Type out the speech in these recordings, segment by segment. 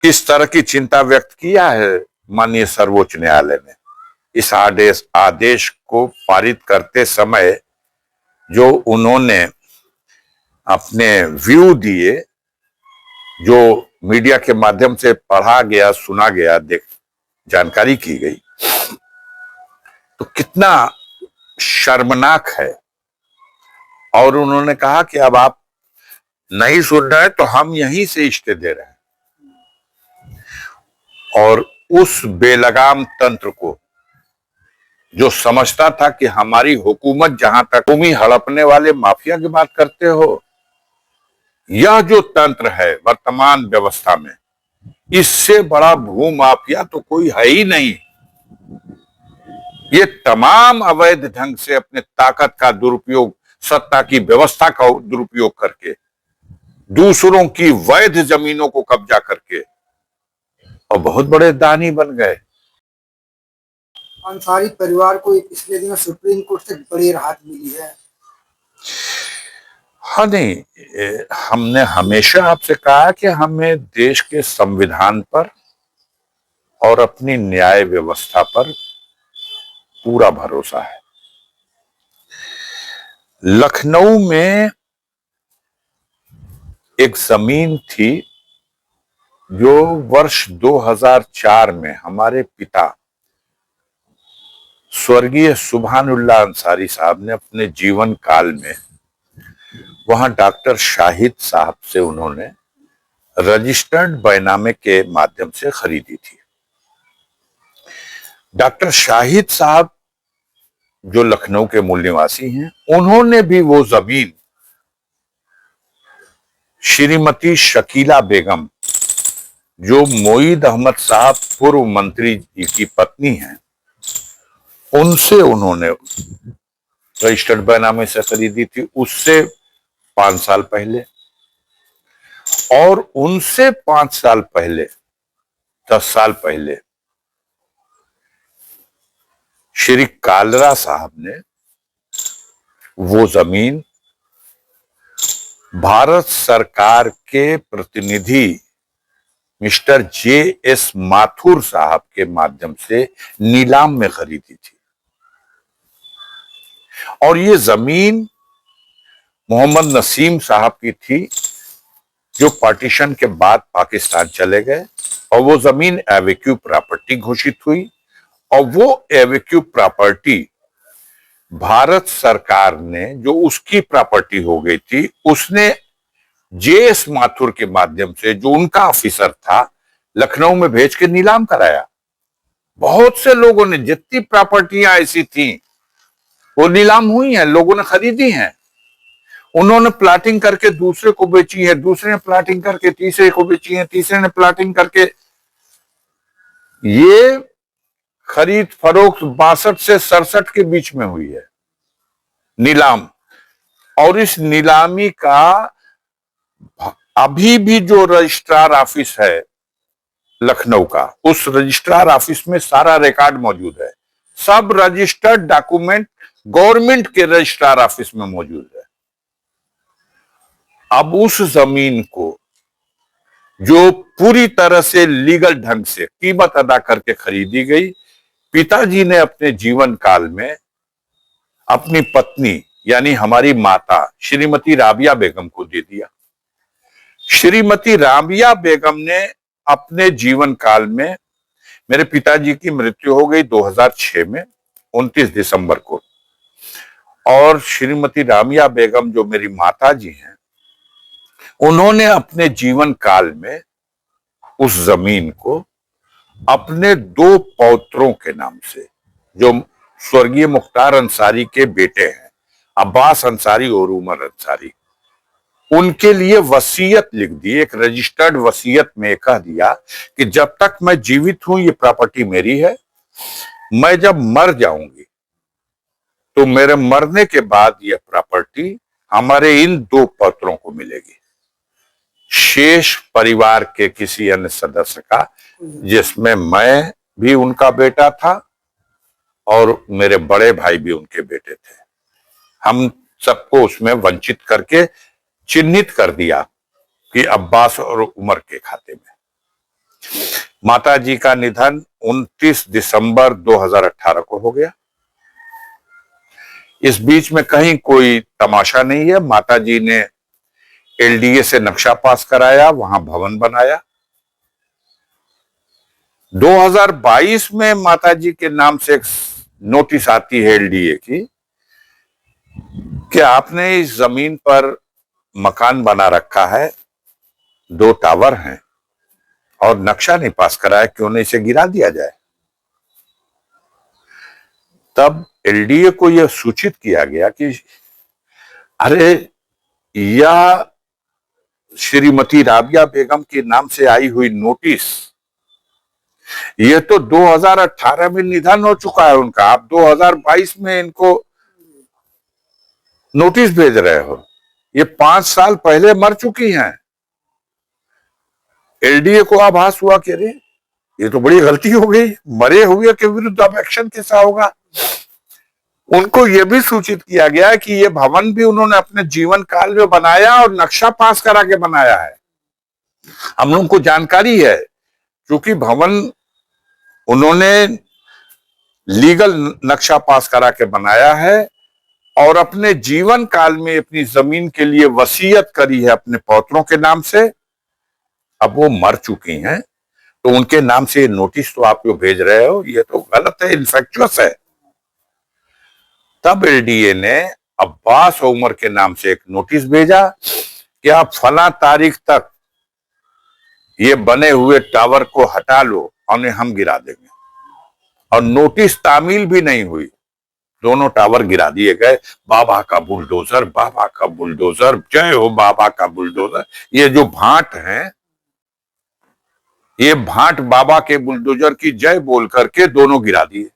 किस तरह की चिंता व्यक्त किया है माननीय सर्वोच्च न्यायालय ने इस आदेश को पारित करते समय। जो उन्होंने अपने व्यू दिए, जो मीडिया के माध्यम से पढ़ा गया, सुना गया, जानकारी की गई, तो कितना शर्मनाक है। और उन्होंने कहा कि अब आप नहीं सुन रहे तो हम यहीं से स्टे दे रहे हैं। और उस बेलगाम तंत्र को, जो समझता था कि हमारी हुकूमत, जहां तक भूमि हड़पने वाले माफिया की बात करते हो, यह जो तंत्र है वर्तमान व्यवस्था में, इससे बड़ा भू माफिया तो कोई है ही नहीं। ये तमाम अवैध ढंग से अपने ताकत का दुरुपयोग, सत्ता की व्यवस्था का दुरुपयोग करके, दूसरों की वैध जमीनों को कब्जा करके और बहुत बड़े दानी बन गए। अंसारी परिवार को पिछले दिनों सुप्रीम कोर्ट से बड़ी राहत मिली है। हाँ, नहीं, हमने हमेशा आपसे कहा कि हमें देश के संविधान पर और अपनी न्याय व्यवस्था पर पूरा भरोसा है। लखनऊ में एक जमीन थी जो वर्ष 2004 में हमारे पिता स्वर्गीय सुभानुल्लाह अंसारी साहब ने अपने जीवन काल में वहां डॉक्टर शाहिद साहब से उन्होंने रजिस्टर्ड बैनामे के माध्यम से खरीदी थी। डॉक्टर शाहिद साहब जो लखनऊ के मूल निवासी हैं, उन्होंने भी वो जमीन श्रीमती शकीला बेगम, जो मोईद अहमद साहब पूर्व मंत्री जी की पत्नी हैं, उनसे उन्होंने रजिस्टर्ड बैनामे से खरीदी थी, उससे 5 साल पहले। और उनसे 5 साल पहले, 10 साल पहले श्री कालरा साहब ने वो जमीन भारत सरकार के प्रतिनिधि मिस्टर JS माथुर साहब के माध्यम से नीलाम में खरीदी थी। और ये जमीन मोहम्मद नसीम साहब की थी, जो पार्टीशन के बाद पाकिस्तान चले गए, और वो जमीन एवेक्यू प्रॉपर्टी घोषित हुई। और वो एवेक्यू प्रॉपर्टी भारत सरकार ने, जो उसकी प्रॉपर्टी हो गई थी, उसने JS माथुर के माध्यम से, जो उनका ऑफिसर था, लखनऊ में भेज के नीलाम कराया। बहुत से लोगों ने, जितनी प्रॉपर्टियां ऐसी थी वो नीलाम हुई हैं, लोगों ने खरीदी हैं। उन्होंने प्लाटिंग करके दूसरे को बेची है, दूसरे ने प्लाटिंग करके तीसरे को बेची है, तीसरे ने प्लाटिंग करके। ये खरीद फरोख्त 62 से 67 के बीच में हुई है नीलाम। और इस नीलामी का अभी भी जो रजिस्ट्रार ऑफिस है लखनऊ का, उस रजिस्ट्रार ऑफिस में सारा रिकॉर्ड मौजूद है। सब रजिस्टर्ड डॉक्यूमेंट गवर्नमेंट के रजिस्ट्रार ऑफिस में मौजूद है। अब उस जमीन को, जो पूरी तरह से लीगल ढंग से कीमत अदा करके खरीदी गई, पिताजी ने अपने जीवन काल में अपनी पत्नी यानी हमारी माता श्रीमती राबिया बेगम को दे दिया। श्रीमती राबिया बेगम ने अपने जीवन काल में, मेरे पिताजी की मृत्यु हो गई 2006 में 29 दिसंबर को, और श्रीमती राबिया बेगम जो मेरी माता जी हैं, उन्होंने अपने जीवन काल में उस जमीन को अपने 2 पौत्रों के नाम से, जो स्वर्गीय मुख्तार अंसारी के बेटे हैं, अब्बास अंसारी और उमर अंसारी, उनके लिए वसीयत लिख दी। एक रजिस्टर्ड वसीयत में कह दिया कि जब तक मैं जीवित हूं ये प्रॉपर्टी मेरी है, मैं जब मर जाऊंगी तो मेरे मरने के बाद यह प्रॉपर्टी हमारे इन 2 पौत्रों को मिलेगी, शेष परिवार के किसी अन्य सदस्य का, जिसमें मैं भी उनका बेटा था और मेरे बड़े भाई भी उनके बेटे थे। हम सबको उसमें वंचित करके चिन्हित कर दिया कि अब्बास और उमर के खाते में। माता जी का निधन 29 दिसंबर 2018 को हो गया। इस बीच में कहीं कोई तमाशा नहीं है। माता जी ने एलडीए से नक्शा पास कराया, वहां भवन बनाया। 2022 में माता जी के नाम से एक नोटिस आती है एलडीए की कि आपने इस जमीन पर मकान बना रखा है, 2 टावर हैं और नक्शा नहीं पास कराया, क्यों नहीं इसे गिरा दिया जाए। तब एलडीए को यह सूचित किया गया कि अरे, यह श्रीमती राबिया बेगम के नाम से आई हुई नोटिस, ये तो 2018 में निधन हो चुका है उनका, आप 2022 में इनको नोटिस भेज रहे हो। ये 5 साल पहले मर चुकी हैं। एलडीए को आभास हुआ कि अरे, ये तो बड़ी गलती हो गई, मरे हुए के विरुद्ध अब एक्शन कैसा होगा। उनको यह भी सूचित किया गया कि यह भवन भी उन्होंने अपने जीवन काल में बनाया और नक्शा पास करा के बनाया है। हम लोगों को जानकारी है, क्योंकि भवन उन्होंने लीगल नक्शा पास करा के बनाया है और अपने जीवन काल में अपनी जमीन के लिए वसीयत करी है अपने पौत्रों के नाम से। अब वो मर चुकी हैं, तो उनके नाम से नोटिस तो आप जो भेज रहे हो, ये तो गलत है, इनफेक्चुअस है। तब एलडीए ने अब्बास उमर के नाम से एक नोटिस भेजा कि आप फला तारीख तक ये बने हुए टावर को हटा लो और हम गिरा देंगे। और नोटिस तामील भी नहीं हुई, दोनों टावर गिरा दिए गए। बाबा का बुलडोजर, बाबा का बुलडोजर, जय हो बाबा का बुलडोजर। ये जो भांट हैं, ये भांट बाबा के बुलडोजर की जय बोल करके दोनों गिरा दिए।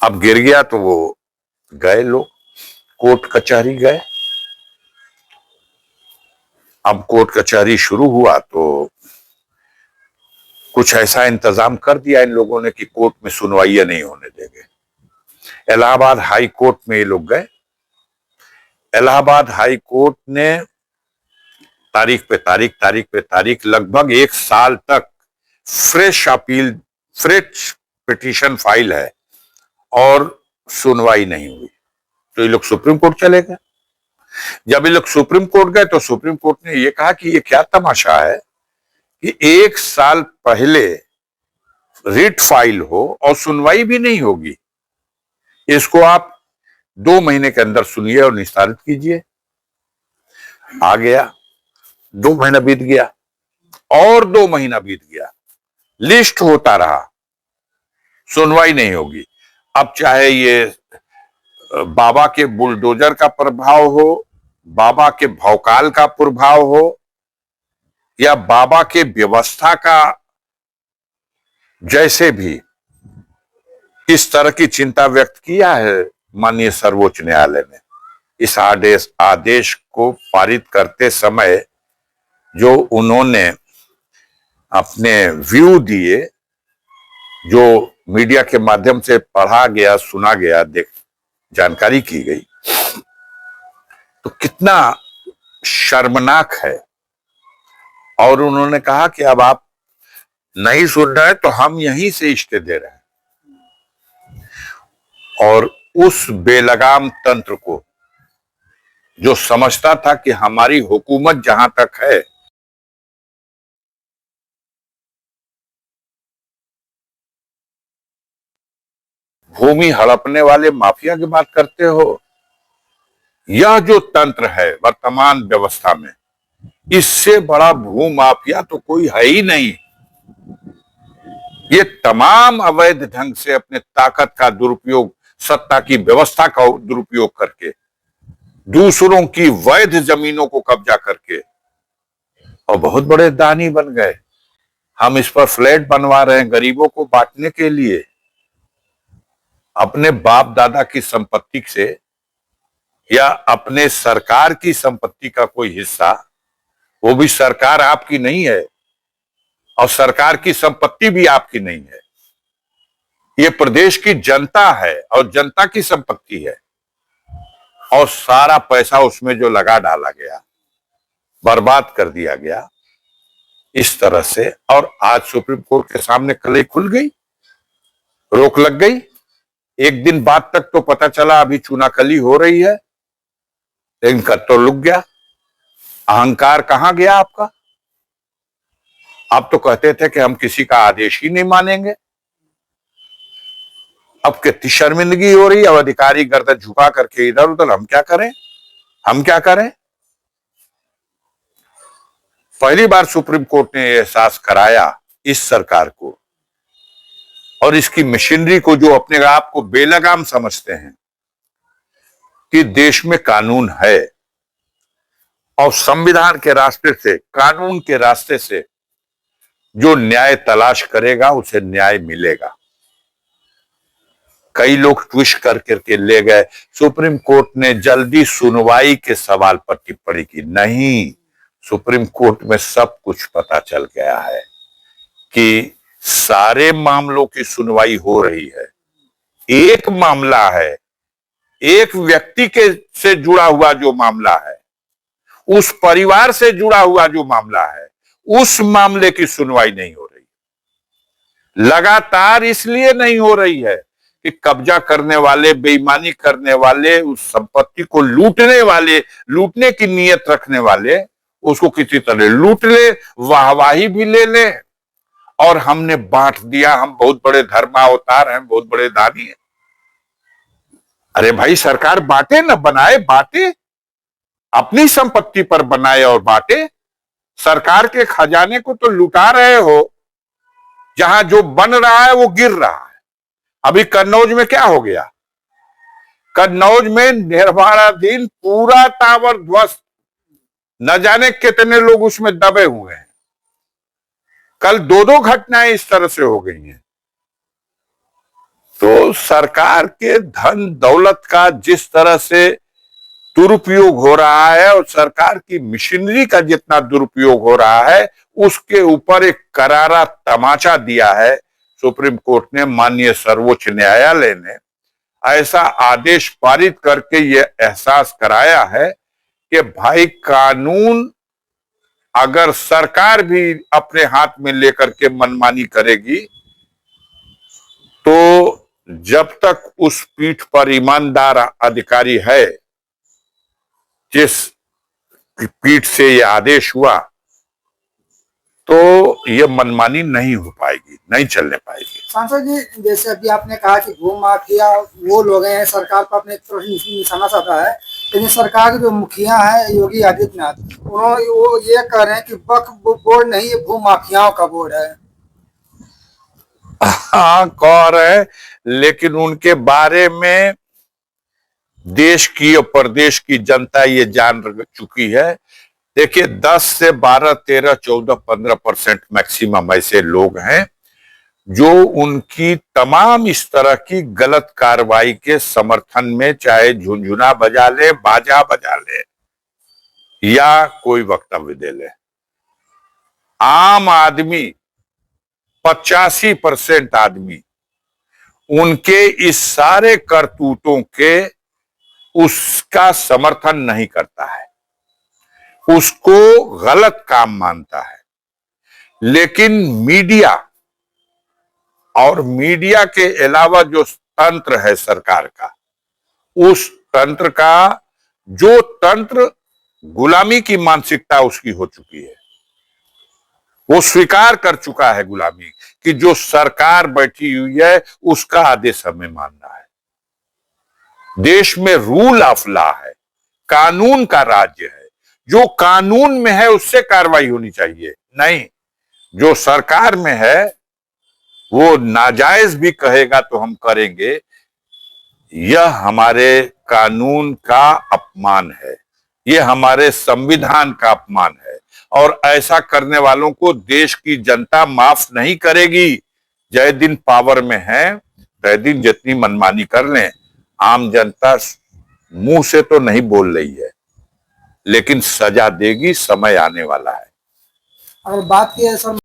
अब गिर गया तो वो गए, लोग कोर्ट कचहरी गए। अब कोर्ट कचहरी शुरू हुआ तो कुछ ऐसा इंतजाम कर दिया इन लोगों ने कि कोर्ट में सुनवाई नहीं होने देंगे। इलाहाबाद हाई कोर्ट में ये लोग गए। इलाहाबाद हाई कोर्ट ने तारीख पे तारीख लगभग 1 साल तक फ्रेश पिटीशन फाइल है और सुनवाई नहीं हुई। तो ये लोग सुप्रीम कोर्ट चले गए। जब ये लोग सुप्रीम कोर्ट गए तो सुप्रीम कोर्ट ने ये कहा कि ये क्या तमाशा है कि 1 साल पहले रिट फाइल हो और सुनवाई भी नहीं होगी। इसको आप 2 महीने के अंदर सुनिए और निस्तारित कीजिए। आ गया, 2 महीना बीत गया और 2 महीना बीत गया, लिस्ट होता रहा, सुनवाई नहीं होगी। अब चाहे ये बाबा के बुलडोजर का प्रभाव हो, बाबा के भौकाल का प्रभाव हो, या बाबा के व्यवस्था का, जैसे भी इस तरह की चिंता व्यक्त किया है माननीय सर्वोच्च न्यायालय ने। इस आदेश को पारित करते समय जो उन्होंने अपने व्यू दिए, जो मीडिया के माध्यम से पढ़ा गया, सुना गया, जानकारी की गई, तो कितना शर्मनाक है। और उन्होंने कहा कि अब आप नहीं सुन रहे तो हम यहीं से स्टे दे रहे हैं। और उस बेलगाम तंत्र को, जो समझता था कि हमारी हुकूमत जहां तक है, भूमि हड़पने वाले माफिया की बात करते हो, यह जो तंत्र है वर्तमान व्यवस्था में, इससे बड़ा भू माफिया तो कोई है ही नहीं। ये तमाम अवैध ढंग से अपने ताकत का दुरुपयोग, सत्ता की व्यवस्था का दुरुपयोग करके, दूसरों की वैध जमीनों को कब्जा करके और बहुत बड़े दानी बन गए। हम इस पर फ्लैट बनवा रहे हैं गरीबों को बांटने के लिए। अपने बाप दादा की संपत्ति से या अपने सरकार की संपत्ति का कोई हिस्सा, वो भी सरकार आपकी नहीं है और सरकार की संपत्ति भी आपकी नहीं है, ये प्रदेश की जनता है और जनता की संपत्ति है। और सारा पैसा उसमें जो लगा डाला गया, बर्बाद कर दिया गया, इस तरह से। और आज सुप्रीम कोर्ट के सामने कलई खुल गई, रोक लग गई। एक दिन बाद तक तो पता चला अभी चुनाकली हो रही है, लेकिन कर तो लुक गया। अहंकार कहां गया आपका? आप तो कहते थे कि हम किसी का आदेश ही नहीं मानेंगे। अब कितनी शर्मिंदगी हो रही है। अब अधिकारी गर्दन झुका करके इधर उधर, हम क्या करें, हम क्या करें। पहली बार सुप्रीम कोर्ट ने एहसास कराया इस सरकार को और इसकी मशीनरी को, जो अपने आप को बेलगाम समझते हैं, कि देश में कानून है और संविधान के रास्ते से, कानून के रास्ते से जो न्याय तलाश करेगा उसे न्याय मिलेगा। कई लोग ट्विस्ट कर करके ले गए, सुप्रीम कोर्ट ने जल्दी सुनवाई के सवाल पर टिप्पणी की। नहीं, सुप्रीम कोर्ट में सब कुछ पता चल गया है कि सारे मामलों की सुनवाई हो रही है। एक मामला है, एक व्यक्ति के से जुड़ा हुआ जो मामला है, उस परिवार से जुड़ा हुआ जो मामला है, उस मामले की सुनवाई नहीं हो रही। लगातार इसलिए नहीं हो रही है कि कब्जा करने वाले, बेईमानी करने वाले, उस संपत्ति को लूटने वाले, लूटने की नीयत रखने वाले उसको किसी तरह लूट ले, वाहवाही भी ले ले, और हमने बांट दिया, हम बहुत बड़े धर्मावतार हैं, बहुत बड़े दानी हैं। अरे भाई, सरकार बांटे ना, बनाए, बांटे, अपनी संपत्ति पर बनाए और बांटे। सरकार के खजाने को तो लुटा रहे हो। जहां जो बन रहा है वो गिर रहा है। अभी कन्नौज में क्या हो गया? कन्नौज में निर्माणाधीन पूरा टावर ध्वस्त, न जाने कितने लोग उसमें दबे हुए हैं। कल दो दो घटनाएं इस तरह से हो गई हैं। तो सरकार के धन दौलत का जिस तरह से दुरुपयोग हो रहा है और सरकार की मशीनरी का जितना दुरुपयोग हो रहा है, उसके ऊपर एक करारा तमाचा दिया है सुप्रीम कोर्ट ने। माननीय सर्वोच्च न्यायालय ने ऐसा आदेश पारित करके यह एहसास कराया है कि भाई, कानून अगर सरकार भी अपने हाथ में लेकर के मनमानी करेगी, तो जब तक उस पीठ पर ईमानदार अधिकारी है, जिस पीठ से यह आदेश हुआ, तो यह मनमानी नहीं हो पाएगी, नहीं चलने पाएगी। सांसद जी, जैसे अभी आपने कहा कि भू माफिया वो लोग हैं, सरकार पर अपने तरफ निशाना साधा है, लेकिन सरकार के जो मुखिया है योगी आदित्यनाथ, उन्होंने वो ये कह रहे हैं कि वक्फ बोर्ड नहीं, ये भू माफियाओं का बोर्ड है। हाँ, कह रहे, लेकिन उनके बारे में देश की और प्रदेश की जनता ये जान चुकी है। देखिए, 10 से 12, 13, 14, 15% मैक्सिमम ऐसे लोग हैं जो उनकी तमाम इस तरह की गलत कार्रवाई के समर्थन में, चाहे झुनझुना बजा ले, बाजा बजा ले या कोई वक्तव्य दे ले। आम आदमी, 85% आदमी उनके इस सारे करतूतों के उसका समर्थन नहीं करता है, उसको गलत काम मानता है। लेकिन मीडिया और मीडिया के अलावा जो तंत्र है सरकार का, उस तंत्र का, जो तंत्र गुलामी की मानसिकता उसकी हो चुकी है, वो स्वीकार कर चुका है गुलामी, कि जो सरकार बैठी हुई है उसका आदेश हमें मानना है। देश में रूल ऑफ लॉ है, कानून का राज्य है, जो कानून में है उससे कार्रवाई होनी चाहिए। नहीं, जो सरकार में है वो नाजायज भी कहेगा तो हम करेंगे, यह हमारे कानून का अपमान है, यह हमारे संविधान का अपमान है, और ऐसा करने वालों को देश की जनता माफ नहीं करेगी। जय दिन पावर में है, तय दिन जितनी मनमानी कर लें, आम जनता मुंह से तो नहीं बोल रही है, लेकिन सजा देगी, समय आने वाला है। अगर बात की है सर